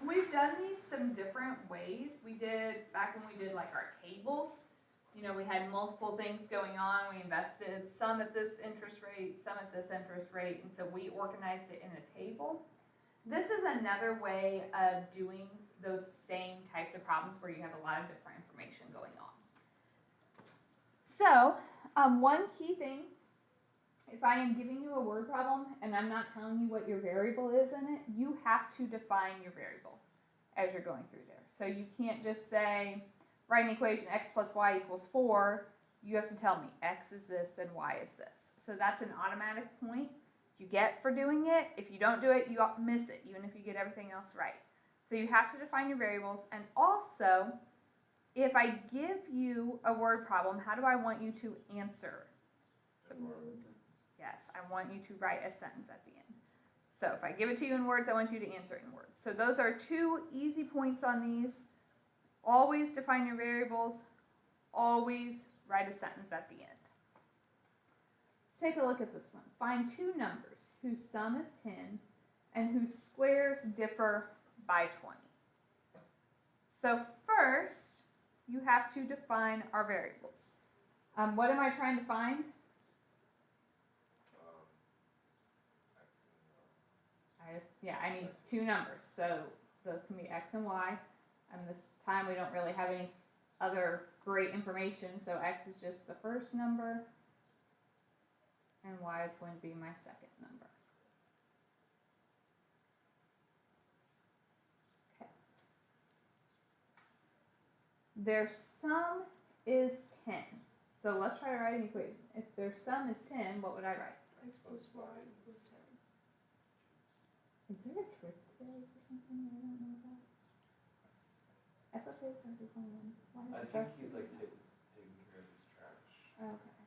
We've done these some different ways. We did, back when we did like our tables, you know, we had multiple things going on. We invested some at this interest rate, some at this interest rate, and so we organized it in a table. This is another way of doing those same types of problems where you have a lot of different information going on. So, one key thing, if I am giving you a word problem and I'm not telling you what your variable is in it, you have to define your variable as you're going through there. So you can't just say, write an equation x plus y equals 4. You have to tell me x is this and y is this. So that's an automatic point you get for doing it. If you don't do it, you miss it, even if you get everything else right. So you have to define your variables. And also, if I give you a word problem, how do I want you to answer the word? Yes, I want you to write a sentence at the end. So if I give it to you in words, I want you to answer it in words. So those are 2 easy points on these. Always define your variables. Always write a sentence at the end. Let's take a look at this one. Find 2 numbers whose sum is 10 and whose squares differ by 20. So first, you have to define our variables. What am I trying to find? I need 2 numbers, so those can be x and y. And this time we don't really have any other great information, so x is just the first number, and y is going to be my second number. Okay. Their sum is 10. So let's try to write an equation. If their sum is 10, what would I write? X plus y equals 10. Is there a trick today or something that I don't know about? I thought they started going. I think he's like taking care of his trash. Okay.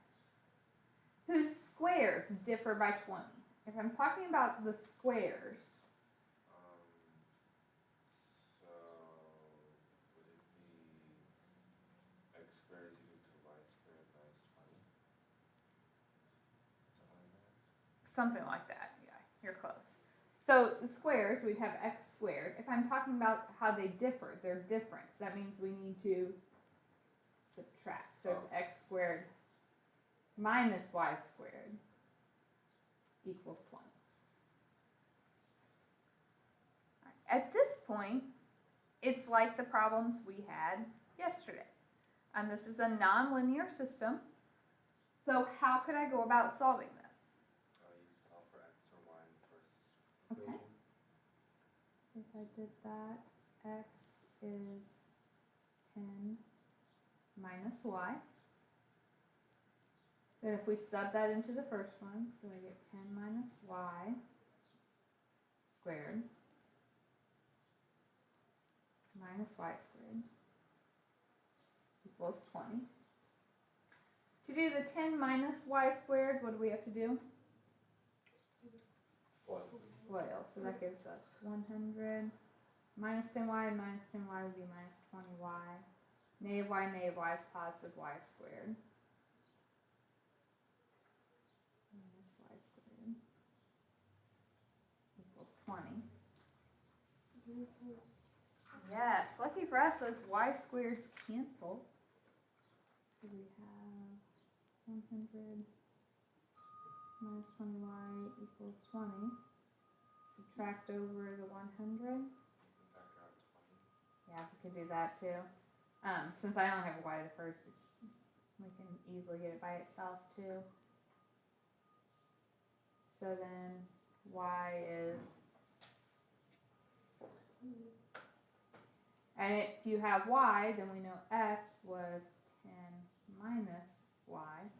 Whose squares differ by 20. If I'm talking about the squares, So would it be x squared is equal to y squared minus 20? something Something like that? like that. Yeah, you're close. So the squares, we'd have x squared. If I'm talking about how they differ, their difference, that means we need to subtract. So it's x squared minus y squared equals 20. At this point, it's like the problems we had yesterday. And this is a nonlinear system. So how could I go about solving this? You can solve for x or y in the first Okay. equation. So if I did that, x is 10 minus y. Then if we sub that into the first one, so I get 10 minus y squared minus y squared equals 20. To do the 10 minus y squared, what do we have to do? FOIL. So that gives us 100 minus 10y minus 10y would be minus 20y. Negative y is positive y squared. Minus y squared equals 20. Yes, lucky for us, those y squareds cancel. So we have 100 minus 20y equals 20. Subtract over the 100. Back out 20. Yeah, we could do that too. Since I only have a y to the first, we can easily get it by itself too. So then y is, and if you have y, then we know x was 10 minus y,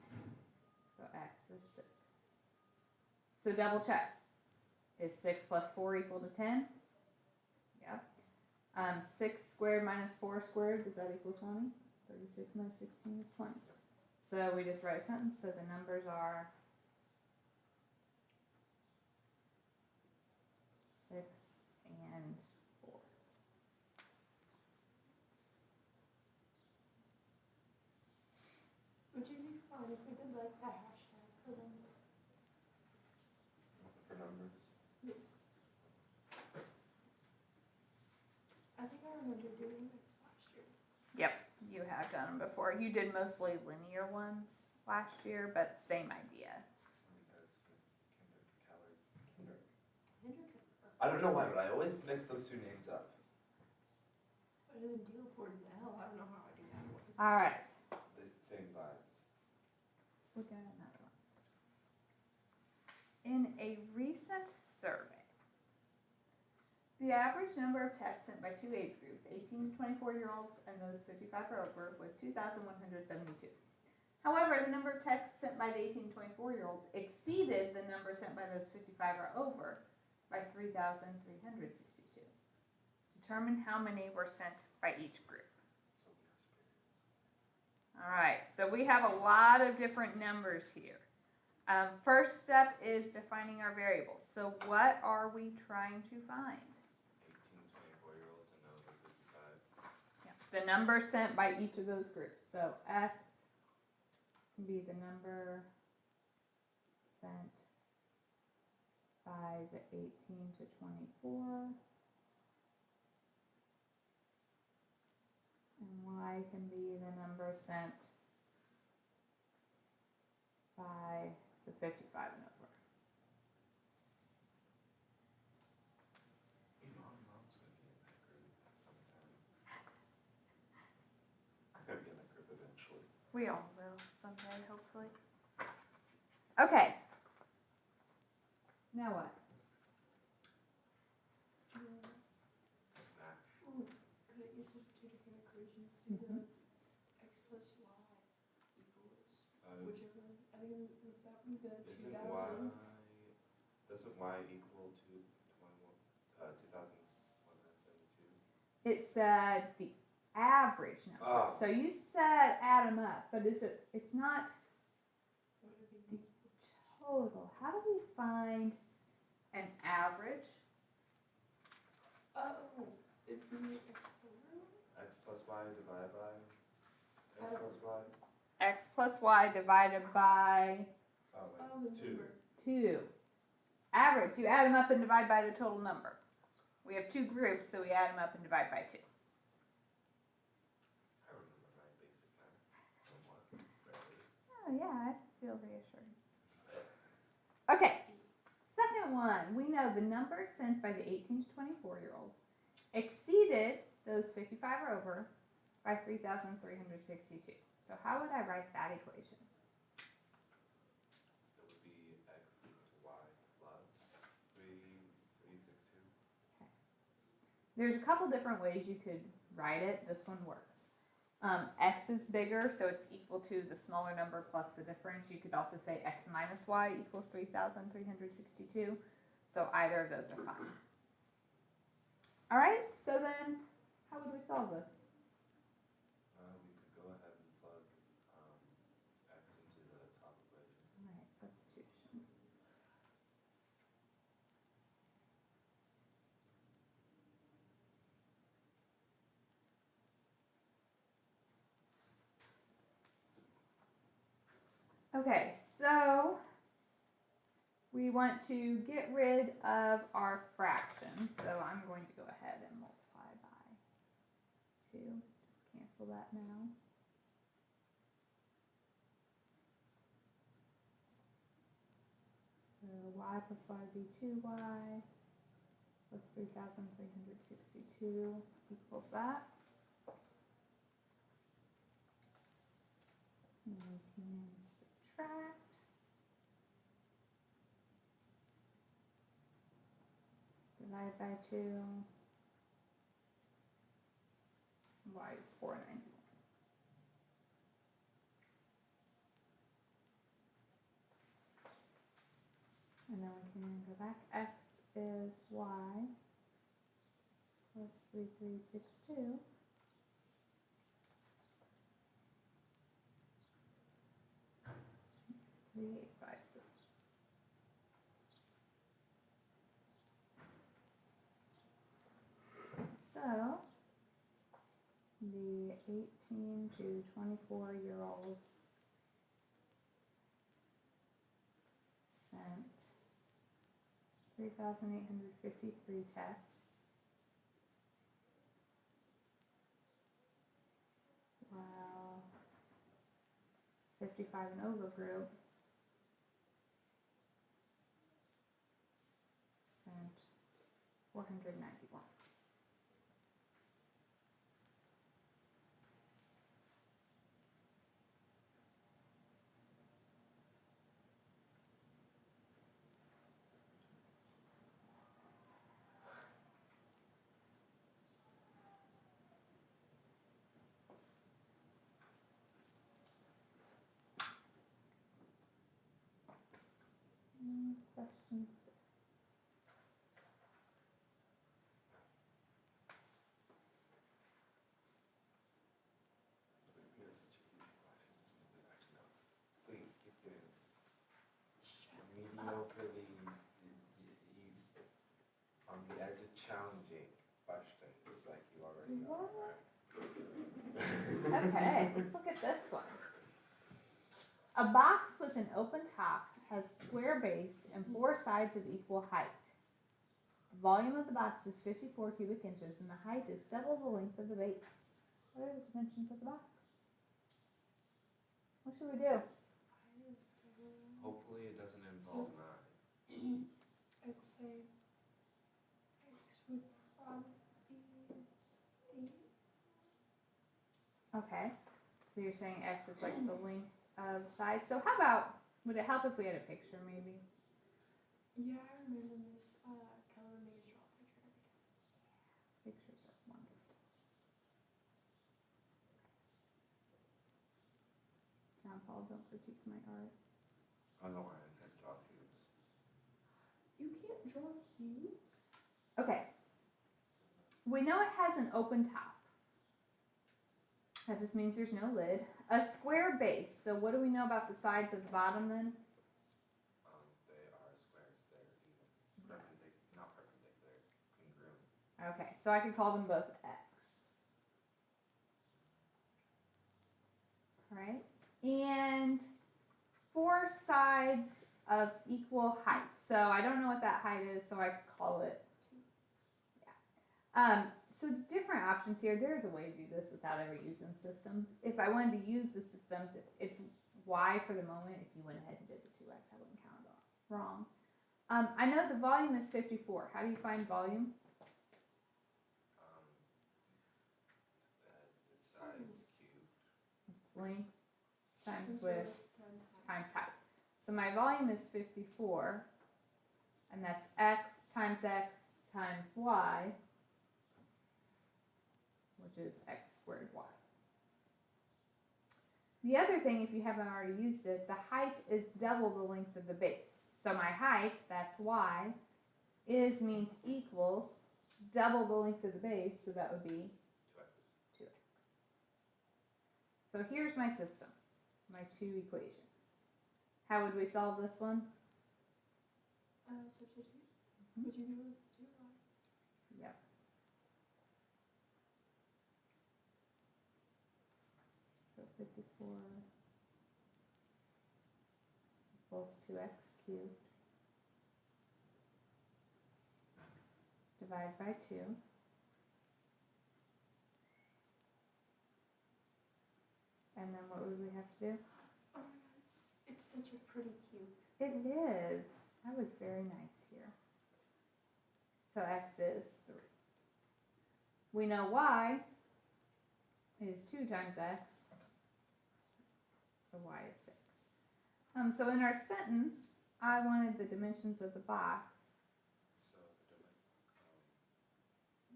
so x is 6. So double check. Is 6 plus 4 equal to 10? Yep. 6 squared minus 4 squared, does that equal 20? 36 minus 16 is 20. So we just write a sentence, so the numbers are 6 and 4. Would you be fine if we did like a hashtag for them? For numbers. Yes. remember doing this last year. Yep, you have done them before. You did mostly linear ones last year, but same idea. Because Miss Kendrick Keller's Kendrick. Hendrickson. I don't know why, but I always mix those two names up. Better than Dealport and L. I don't know how I do that one. All right, The same vibes. let's look at another one. In a recent survey, the average number of texts sent by two age groups, 18 to 24-year-olds and those 55 or over, was 2,172. However, the number of texts sent by the 18 to 24-year-olds exceeded the number sent by those 55 or over by 3,362. Determine how many were sent by each group. So we experience. All right, so we have a lot of different numbers here. First step is defining our variables. So what are we trying to find? 18 to 24-year-olds and over 55. The number sent by each of those groups. So X can be the number sent by the 18 to 24. And Y can be the number sent by the 55 and over. Your mom's gonna be in that group sometime. I'm gonna be in that group eventually. We all will someday, hopefully. Okay. Now what? Nah. Ooh, could it use two different equations? Do the x plus y equals whichever. I think that would be the Isn't 2000. doesn't y equal to 2,172? It said the average number. Oh. So you said add them up, but it's not What would the be total. How do we find an average? oh, it'd be x over. X plus y divided by x plus y? X plus Y divided by Oh, Oh, wait, the 2. number. 2. Average, you add them up and divide by the total number. We have two groups, so we add them up and divide by 2. I remember my basic math somewhat, barely. Oh yeah, I feel reassured. Okay, second one. We know the number sent by the 18 to 24-year-olds exceeded those 55 or over by 3,362. So how would I write that equation? It would be x equal to y plus 362. There's a couple different ways you could write it. This one works. X is bigger, so it's equal to the smaller number plus the difference. You could also say x minus y equals 3,362. So either of those are fine. All right, so then how would we solve this? We could go ahead and plug x into the top equation. All right, substitution. Okay, so we want to get rid of our fraction, so I'm going to go ahead and multiply by 2. Just cancel that now. So y plus y would be 2y plus 3,362 equals that. And we can subtract. Divide by 2. Y is 491. And then we can go back. X is y plus 3,362. So the 18 to 24-year-olds sent 3,853 texts. 55 and over group sent 491. Questions? It's such an easy question. It's maybe actually not. Please keep doing this. Mediocrely, he's on the edge of challenging questions like you already are. Right? Okay, let's look at this one. A box with an open top has square base and 4 sides of equal height. The volume of the box is 54 cubic inches and the height is double the length of the base. What are the dimensions of the box? What should we do? Hopefully it doesn't involve 9. I'd say X would probably be 8. Okay, so you're saying X is like the length of the side. So how about, would it help if we had a picture maybe? Yeah, I remember Miss Keller made us draw a picture every time. Pictures are wonderful. John Paul, don't critique my art. I know I had draw cubes. You can't draw cubes? Okay. We know it has an open top. That just means there's no lid. A square base. So what do we know about the sides of the bottom then? They are squares. They're even. Not perpendicular. Congruent. Okay, so I could call them both X. Alright. And 4 sides of equal height. So I don't know what that height is, so I could call it. Yeah. So different options here. There's a way to do this without ever using systems. If I wanted to use the systems, it's Y for the moment. If you went ahead and did the 2X, I wouldn't count it wrong. I know the volume is 54. How do you find volume? The sides cubed. It's length times width times height. So my volume is 54, and that's X times Y, which is X squared Y. The other thing, if you haven't already used it, the height is double the length of the base. So my height, that's Y, means equals double the length of the base, so that would be 2x. So here's my system, my 2 equations. How would we solve this one? Substitute. Would you be able to do Y? Yep. So 54 equals 2x cubed. Divide by 2. And then what would we have to do? Oh my god, it's such a pretty cube. It is. That was very nice here. So X is 3. We know Y is 2 times X. So Y is 6. So in our sentence, I wanted the dimensions of the box. So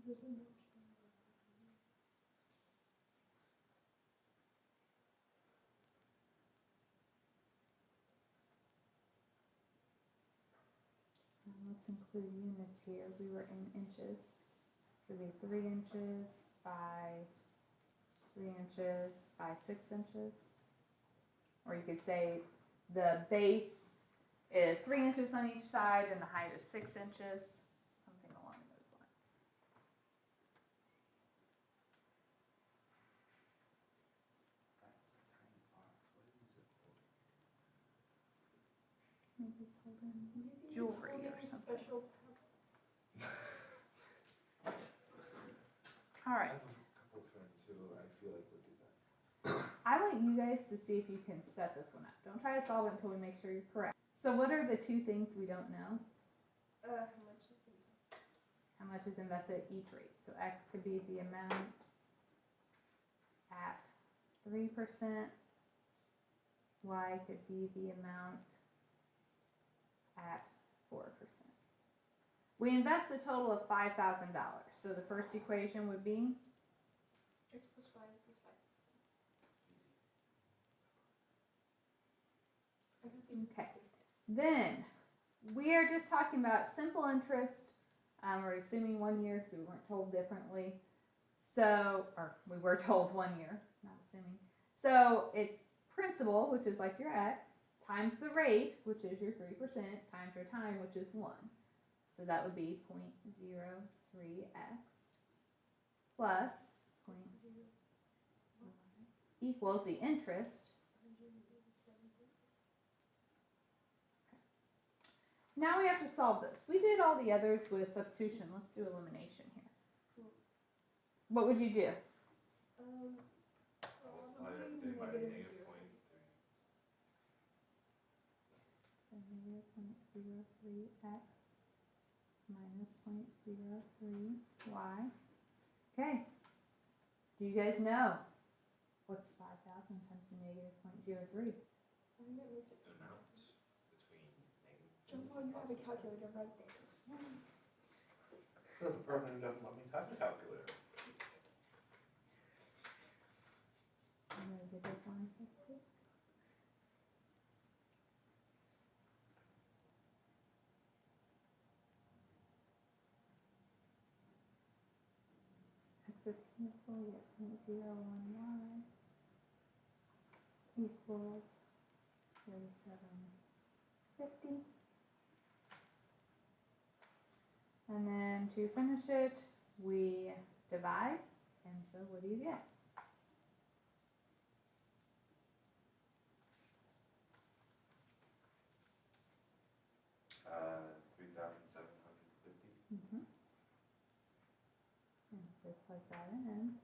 The dimension. Let's include units here. We were in inches. So it'd be 3 inches by 3 inches by 6 inches. Or you could say the base is 3 inches on each side and the height is 6 inches. Something along those lines. that's a tiny box. What is it holding? Maybe it's holding Maybe jewelry it's holding or a something. special All I right. have a couple of friends who I feel like would do that. I want you guys to see if you can set this one up. Don't try to solve it until we make sure you're correct. So what are the two things we don't know? How much is it? How much is invested at each rate? So X could be the amount at 3%. Y could be the amount at 4%. We invest a total of $5,000. So the first equation would be X plus Y plus 5%. okay. Then we are just talking about simple interest. We're assuming 1 year because we weren't told differently. So, or we were told 1 year, not assuming. So it's principal, which is like your X, times the rate, which is your 3%, times your time, which is 1. So that would be 0.03x plus equals the interest. Now we have to solve this. We did all the others with substitution. Let's do elimination here. What would you do? Multiply everything by negative 0.3. So negative 0.03x minus 0.03y. Okay. Do you guys know what's 5,000 times the negative 0.03? I think that makes it. Amount between negative. Jump on, you have a calculator right there. The program doesn't let me type a calculator. Negative 150. X's cancel, you get 0.01y equals 3750. And then to finish it, we divide, and so what do you get? $3,750. Mm-hmm. And so plug that in.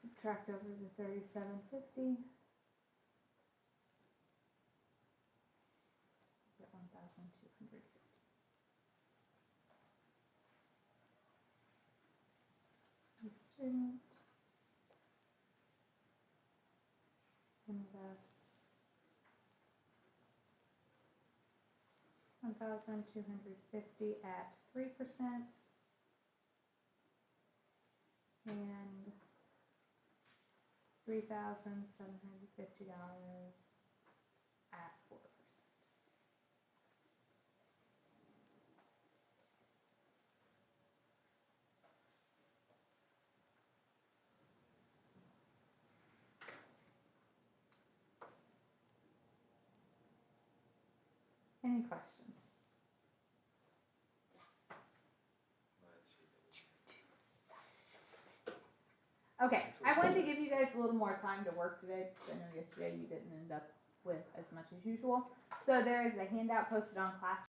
Subtract over the 3750. Get 1,250. The student invests 1,250 at 3% and $3,750 at 4%. Any questions? Okay, I wanted to give you guys a little more time to work today because I know yesterday you didn't end up with as much as usual. So there is a handout posted on Classroom